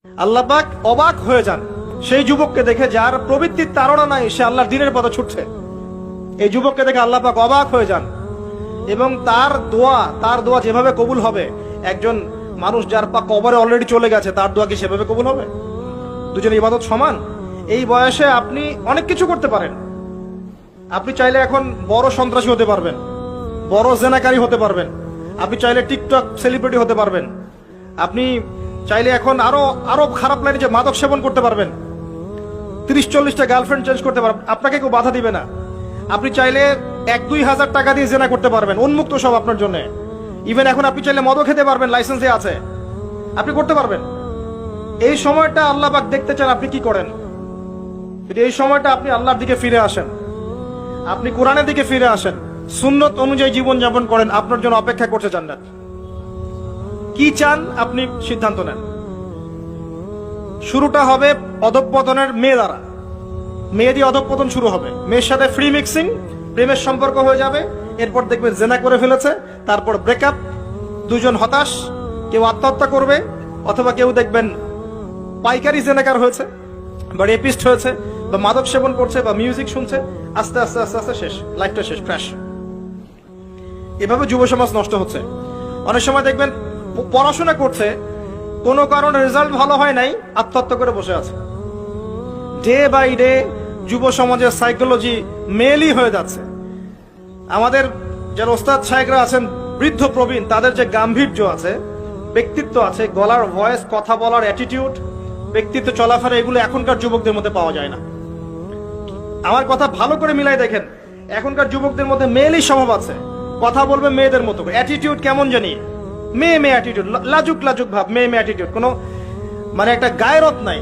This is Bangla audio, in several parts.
আল্লাহ পাক অবাক হয়ে যান সেই যুবককে দেখে যার প্রবৃত্তির তাড়না নাই, সে আল্লাহর দ্বীনের পথে ছুটছে। এই যুবককে দেখে আল্লাহ পাক অবাক হয়ে যান এবং তার দোয়া যেভাবে কবুল হবে, একজন মানুষ যার পা কবরে অলরেডি চলে গেছে তার দোয়া কি সেভাবে কবুল হবে? দুজনের ইবাদত সমান। এই বয়সে আপনি অনেক কিছু করতে পারেন। আপনি চাইলে এখন বড় সন্ত্রাসী হতে পারবেন, বড় জেনাকারী হতে পারবেন, আপনি চাইলে টিকটক সেলিব্রিটি হতে পারবেন, আপনি চাইলে এখন আরো খারাপ লাইনে যে মাদক সেবন করতে পারবেন, 30-40টা গার্লফ্রেন্ড চেঞ্জ করতে পারবেন, আপনাকে কেউ বাধা দিবে না। আপনি চাইলে 1-2 হাজার টাকা দিয়ে জেনা করতে পারবেন, উন্মুক্ত সব আপনার জন্য। ইভেন এখন আপনি চাইলে মদও খেতে পারবেন, লাইসেন্সে আছে, আপনি করতে পারবেন। এই সময়টা আল্লাহ পাক দেখতে চান আপনি কি করেন। যদি এই সময়টা আপনি আল্লাহর দিকে ফিরে আসেন, আপনি কোরআনের দিকে ফিরে আসেন, সুন্নত অনুযায়ী জীবন যাপন করেন, আপনার জন্য অপেক্ষা করছে জান্নাত। কি চান আপনি সিদ্ধান্ত নেন। শুরুটা হবে অধঃপতনের মেয়ে দ্বারা, মেয়ে দিয়ে অধঃপতন শুরু হবে। মেয়ের সাথে ফ্রি মিক্সিং, প্রেমের সম্পর্ক হয়ে যাবে, এরপর দেখবেন জেনা করে ফেলেছে, তারপর ব্রেকআপ, দুজন হতাশ, কেউ আত্মহত্যা করবে, অথবা কেউ দেখবেন পাইকারি জেনাকার হয়েছে বা রেপিস্ট হয়েছে বা মাদক সেবন করছে বা মিউজিক শুনছে, আস্তে আস্তে আস্তে আস্তে শেষ, লাইফটা শেষ, ক্র্যাশ। এভাবে যুব সমাজ নষ্ট হচ্ছে। অনেক সময় দেখবেন পড়াশোনা করছে, কোনো কারণে রেজাল্ট ভালো হয় নাই, আত্মহত্যা করে বসে আছে। ডে বাই ডে যুব সমাজের সাইকোলজি মেলই হয়ে যাচ্ছে। আমাদের যারা ওস্তাদ সাহেবরা আছেন, বৃদ্ধ প্রবীণ, তাদের যে গাম্ভীর্য আছে, ব্যক্তিত্ব আছে, গলার ভয়েস, কথা বলার অ্যাটিটিউড, ব্যক্তিত্ব, চলাফেরা, এগুলো এখনকার যুবকদের মধ্যে পাওয়া যায় না। আমার কথা ভালো করে মিলাই দেখেন, এখনকার যুবকদের মধ্যে মেয়েলি স্বভাব আছে, কথা বলবে মেয়েদের মতো, অ্যাটিটিউড কেমন জানি মেয়ে অ্যাটিটিউড, লাজুক ভাব, মেয়ে অ্যাটিটিউড, কোনো মানে একটা গায়রত নাই,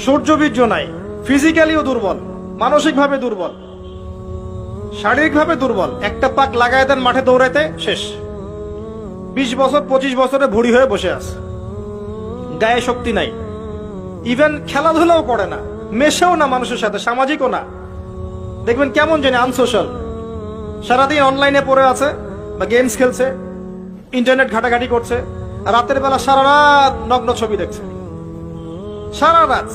সৌর্যবীর্য নাই, ফিজিক্যালিও দুর্বল, মানসিকভাবে দুর্বল, শারীরিকভাবে দুর্বল। একটা পাক লাগায় দেন মাঠে দৌড়াইতে, শেষ। 20 বছর 25 বছরে ভুড়ি হয়ে বসে আছে, গায়ে শক্তি নাই, ইভেন খেলাধুলাও করে না, মেশেও না মানুষের সাথে, সামাজিকও না। দেখবেন কেমন জানি আনসোশ্যাল, সারাদিন অনলাইনে পড়ে আছে বা গেমস খেলছে, ইন্টারনেট ঘাটাঘাটি করছে, রাতের বেলা সারা রাত নগ্ন ছবি দেখছে, সারা রাত।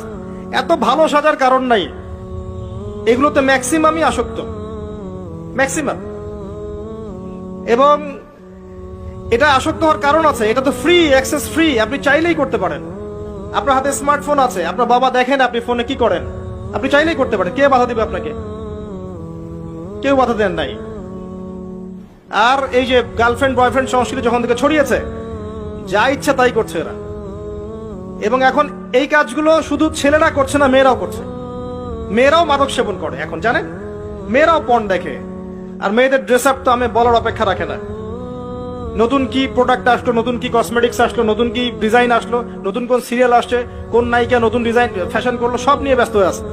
এত ভালো সাজার কারণ নাই, এগুলোতে ম্যাক্সিমামই আসক্ত, ম্যাক্সিমাম। এবং এটা আসক্ত হওয়ার কারণ আছে, এটা তো ফ্রি, অ্যাক্সেস ফ্রি, আপনি চাইলেই করতে পারেন। আপনার হাতে স্মার্টফোন আছে, আপনার বাবা দেখেন আপনি ফোনে কি করেন, আপনি চাইলেই করতে পারেন। কে বাধা দিবে আপনাকে? কেউ বাধা দেন নাই। আর এই যে গার্লফ্রেন্ড বয়ফ্রেন্ড সংস্কৃতি যখন থেকে ছড়িয়েছে, যা ইচ্ছা তাই করছে এরা। এবং এখন এই কাজগুলো শুধু ছেলেরা করছে না, মেয়েরাও করছে। মেয়েরাও মাদক সেবন করে এখন, জানেন? মেয়েরাও পর্ন দেখে। আর মেয়েদের ড্রেস আপ তো আমি বলার অপেক্ষা রাখে না। নতুন কি প্রোডাক্ট আসলো, নতুন কি কসমেটিক্স আসলো, নতুন কি ডিজাইন আসলো, নতুন কোন সিরিয়াল আসছে, কোন নায়িকা নতুন ডিজাইন ফ্যাশন করলো, সব নিয়ে ব্যস্ত হয়ে আছে।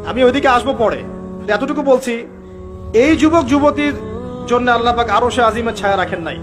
আমি ওইদিকে আসবো পরে। এতটুকু বলছি, এই যুবক যুবতীর জন্য আল্লাহ পাক আরশে আজিমের ছায়া রাখেন নাই।